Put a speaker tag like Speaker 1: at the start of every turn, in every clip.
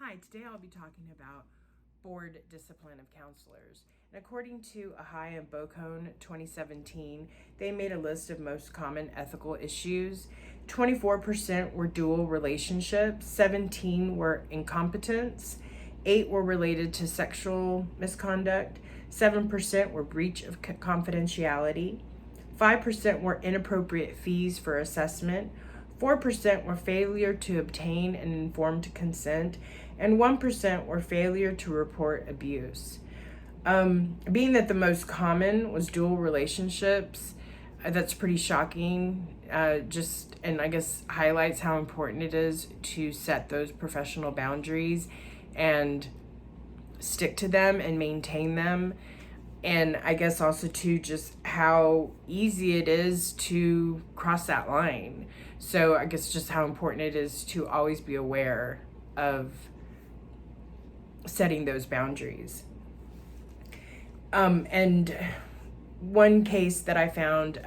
Speaker 1: Hi, today I'll be talking about board discipline of counselors. And according to Ahai and Bocone 2017, they made a list of most common ethical issues. 24% were dual relationships, 17 were incompetence, 8 were related to sexual misconduct, 7% were breach of confidentiality, 5% were inappropriate fees for assessment, 4% were failure to obtain an informed consent, and 1% were failure to report abuse. Being that the most common was dual relationships, that's pretty shocking. And I guess highlights how important it is to set those professional boundaries and stick to them and maintain them. And I guess also too, just how easy it is to cross that line. So I guess just how important it is to always be aware of setting those boundaries. And one case that I found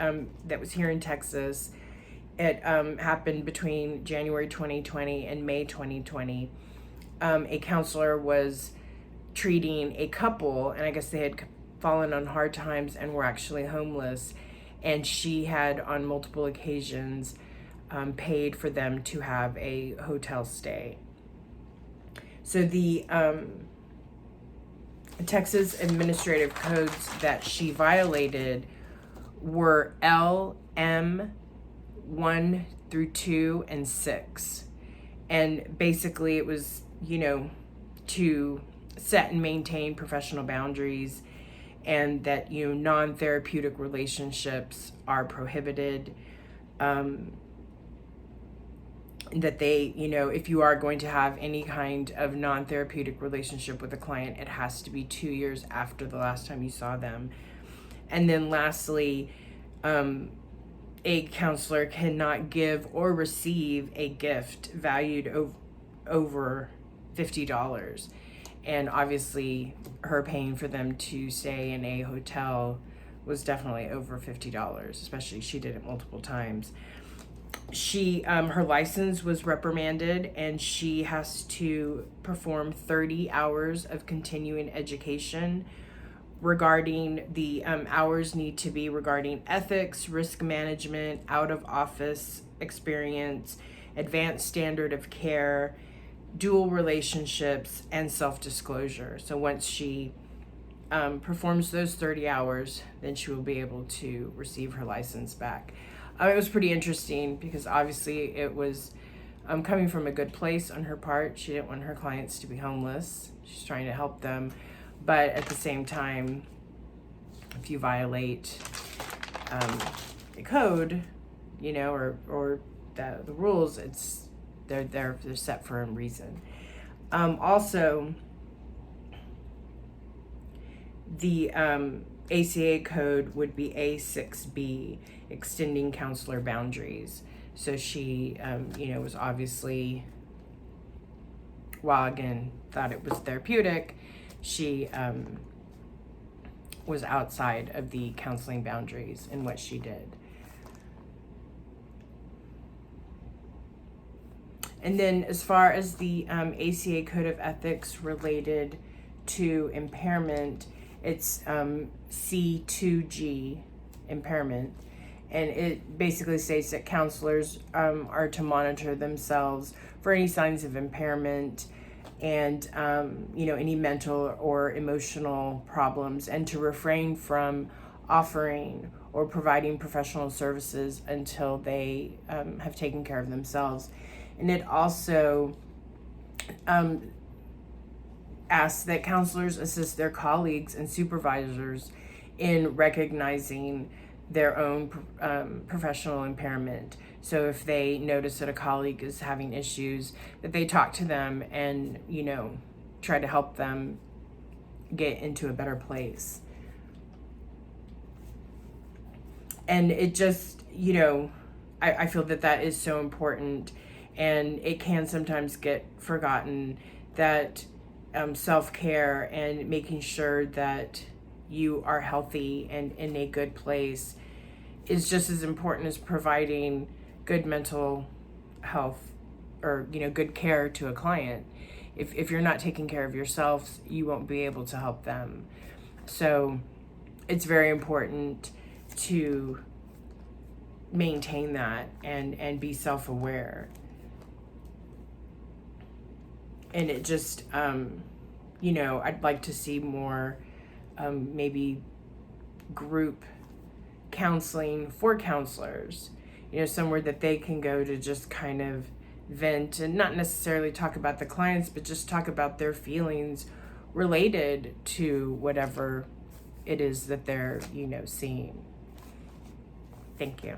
Speaker 1: that was here in Texas, it happened between January 2020 and May 2020. A counselor was treating a couple, and I guess they had fallen on hard times and were actually homeless, and she had on multiple occasions paid for them to have a hotel stay. So the Texas administrative codes that she violated were L, M, 1 through 2, and 6. And basically it was, to set and maintain professional boundaries, and that, non-therapeutic relationships are prohibited. That they, if you are going to have any kind of non-therapeutic relationship with a client, it has to be 2 years after the last time you saw them. And then lastly, a counselor cannot give or receive a gift valued over $50. And obviously her paying for them to stay in a hotel was definitely over $50, especially she did it multiple times. She her license was reprimanded, and she has to perform 30 hours of continuing education. Regarding the hours need to be regarding ethics, risk management, out of office experience, advanced standard of care, dual relationships, and self-disclosure. So once she performs those 30 hours, then she will be able to receive her license back. It was pretty interesting because obviously it was coming from a good place on her part. She didn't want her clients to be homeless. She's trying to help them. But at the same time, if you violate the code, or the rules, they're set for a reason. Also, the ACA code would be A6B, extending counselor boundaries. So she, was obviously, while again thought it was therapeutic, she was outside of the counseling boundaries in what she did. And then as far as the ACA Code of Ethics related to impairment, it's C2G, impairment. And it basically states that counselors are to monitor themselves for any signs of impairment and, any mental or emotional problems, and to refrain from offering or providing professional services until they have taken care of themselves. And it also asks that counselors assist their colleagues and supervisors in recognizing their own professional impairment. So if they notice that a colleague is having issues, that they talk to them and, try to help them get into a better place. And it just, I feel that is so important, and it can sometimes get forgotten that self-care and making sure that you are healthy and in a good place is just as important as providing good mental health or good care to a client. if you're not taking care of yourself, you won't be able to help them. So it's very important to maintain that and be self-aware. And it just, you know, I'd like to see more maybe group counseling for counselors, you know, somewhere that they can go to just kind of vent and not necessarily talk about the clients, but just talk about their feelings related to whatever it is that they're, you know, seeing. Thank you.